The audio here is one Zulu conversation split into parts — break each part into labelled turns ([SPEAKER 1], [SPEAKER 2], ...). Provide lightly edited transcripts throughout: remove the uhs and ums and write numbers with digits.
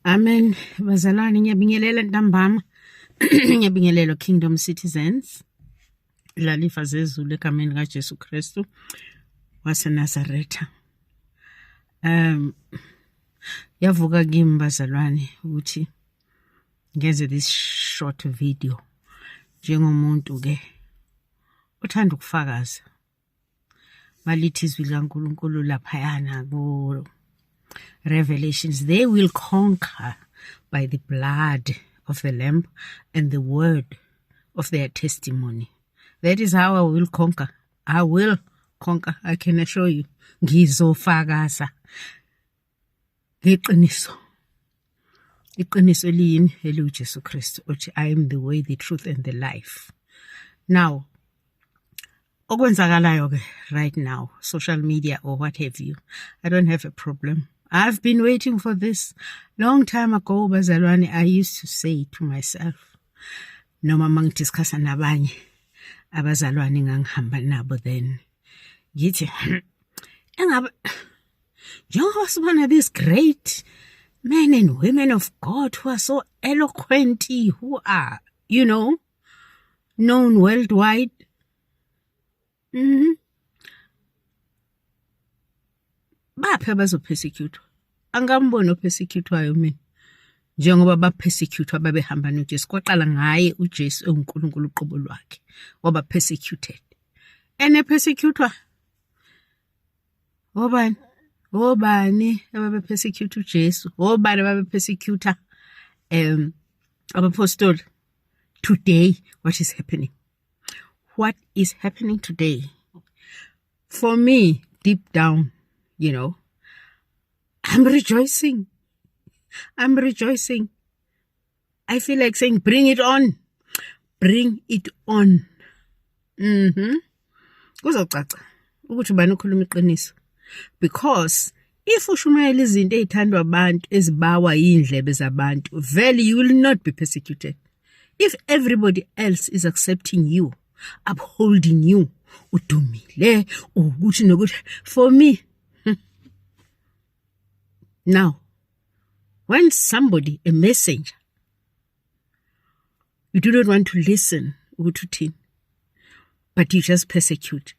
[SPEAKER 1] Amen. Bazalwane, ngiyabingelela ntambama. Ngiyabingelela Kingdom Citizens. Lalifa zezulu egameni kaJesu Kristu waseNazaretha. Yavuka kimi bazalwane ukuthi ngenze this short video njengomuntu ke uthanda ukufakaza. Malithi izwi likaNkulunkulu laphayana ku Revelations, they will conquer by the blood of the Lamb and the word of their testimony. That is how I will conquer. I will conquer. I can assure you. Ngizofakaza. Ngeqiniso. Iqiniso eliyini eliuJesu Kristu uthi I am the way, the truth and the life. Now, okwenzakalayo ke right now, social media or what have you, I don't have a problem. I've been waiting for this long time ago, bazalwane. I used to say to myself, noma mangidiscussa nabanye abazalwane ngangihamba nabo then, ngithi engabe njengoba sibona these great men and women of God who are so eloquent, who are, known worldwide. Baphi abazopersecutwa? Angamboni opersecutwayo mina. Njengoba bapersecutwa babehamba noJesu, kwaqala ngaye uJesu uNkulunkulu uqobo lwakhe waba persecuted. Persecutwa obani ababepersecute uJesu? Obani ababepersecuta abapostoli? Today, what is happening? What is happening today? For me, deep down, I'm rejoicing. I'm rejoicing. I feel like saying, bring it on. Bring it on. Kuzocaca ukuthi ubani ukhuluma iqiniso. Because if ushumayela izinto ezithandwa abantu ezibawa indlebe zabantu, vele you will not be persecuted. If everybody else is accepting you, upholding you, udumile, ukuthi nokuthi, for me, now, when somebody, a messenger, you do not want to listen, but you just persecute,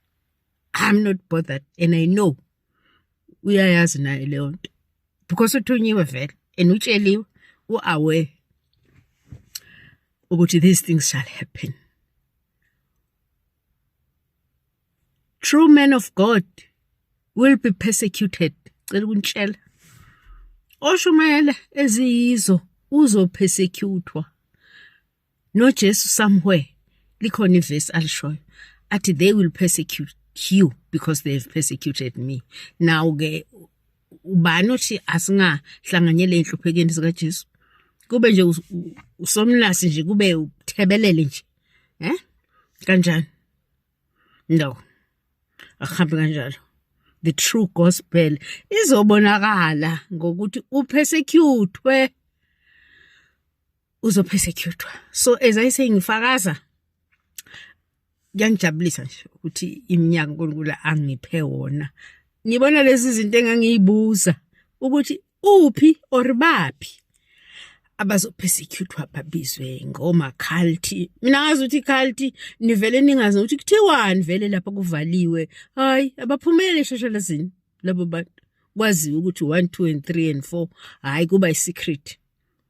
[SPEAKER 1] I'm not bothered, and I know uyayazi nayo leyo nto, because uthunyiwe vele and utsheliwe aware ukuthi these things shall happen. True men of God will be persecuted. Cela ukuntshela oshumayela eziyizo uzopersecutwa. NoJesu somewhere likhona iverse alishoyo athi they will persecute you because they have persecuted me. Now ke ubani othi asingahlanganyele enhluphekweni zikaJesu? Kube nje usomlasi nje, kube uthebelele nje. Kanjani? No. Akuhambi kanjalo. The true gospel izobonakala ngokuthi upersecutwe. Uzopersecutwa. So as I say, ngifakaza ngiyangijabulisa nje ukuthi iminyaka uNkulunkulu angiphe wona. Ngibona lezi zinto engangiyibuza ukuthi uphi or baphi abazopersecutwa babizwe ngoma culti. Mina ngazi ukuthi culti nivele ningazi ukuthi kuthiwani vele lapha kuvaliwe. Hayi, abaphumelele shoshelazini labo bantu. Kwaziwe ukuthi 1 2 and 3 and 4 hayi kuba isecret.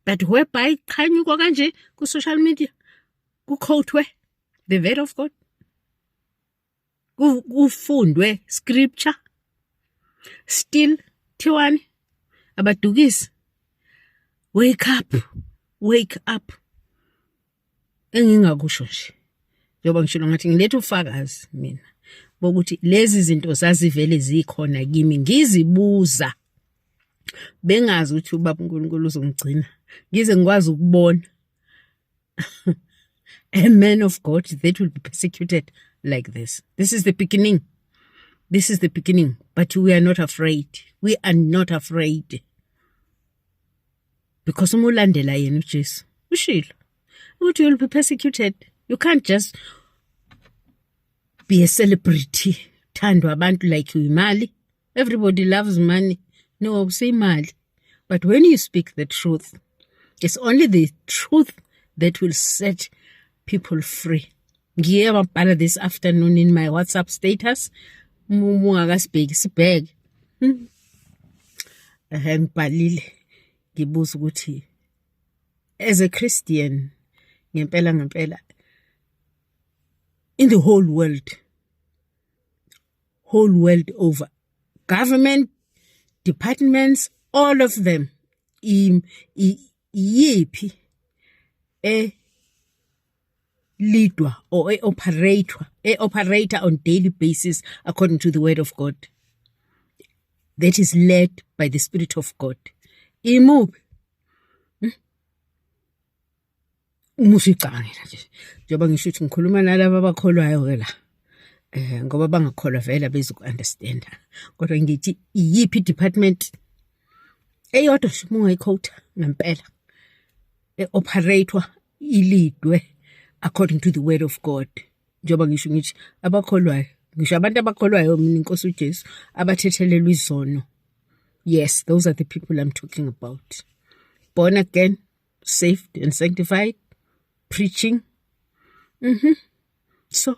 [SPEAKER 1] But whereby khanyukwa kanje ku social media kuquotewe the word of God, kufundwe scripture, still thiwani abadukisi. Wake up, wake up. Engingakusho nje njengoba ngishilo ngathi ngilethe ufakazi mina bokuthi lezi zinto zazivele zikhona kimi, ngizibuza bengazi ukuthi ubaba uNkulunkulu uzongigcina, ngize ngikwazi ukubona a man of God that will be persecuted like this. This is the beginning. This is the beginning. But we are not afraid. We are not afraid. Because umulandela yena uJesu ushilo ukuthi you will be persecuted. You can't just be a celebrity, thandwa abantu like imali. Everybody loves money. No, say imali. But when you speak the truth, it's only the truth that will set people free. Ngiyababhala this afternoon in my WhatsApp status. Mungakasibheki sibheke. Ngibhalile ngibuza ukuthi as a Christian ngempela in the whole world over, government departments, all of them, yiphi leadwa or operator on daily basis according to the word of God, that is led by the Spirit of God. Imuphi? Umusicangela nje njengoba ngisho ukuthi ngikhuluma nalabo abakholwayo ke la, ngoba bangakholwa vele bezoku-understanda, kodwa ngithi iyiphi department eyodwa nje mungayikhotha ngempela operator ilidwe according to the word of God. Njengoba ngisho ngithi abakholwayo, ngisho abantu abakholwayo mina inkosi uJesu abathethelelwa izono. Yes, those are the people I'm talking about. Born again, saved and sanctified, preaching. So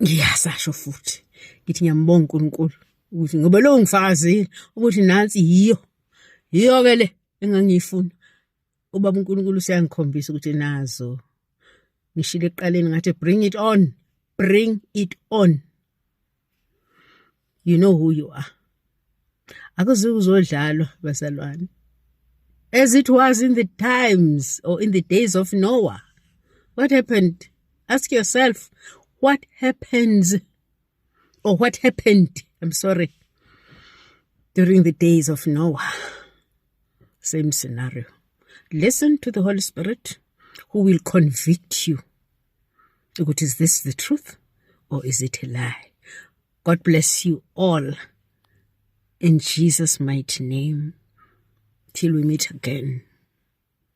[SPEAKER 1] ngiyasasho futhi ngithi ngiyambonga uNkulunkulu ukuthi ngoba lo ngifakazile ukuthi nansi yiyo ke le engangiyifuna. Ubaba uNkulunkulu usiyangikhombisa ukuthi nazo ngishilo eqaleni ngathi bring it on. You know who you are. Akuze uzodlalwa bazalwane. As it was in the times or in the days of Noah. What happened? Ask yourself, what happened during the days of Noah? Same scenario. Listen to the Holy Spirit who will convict you. Is this the truth or is it a lie? God bless you all. In Jesus' mighty name. Till we meet again.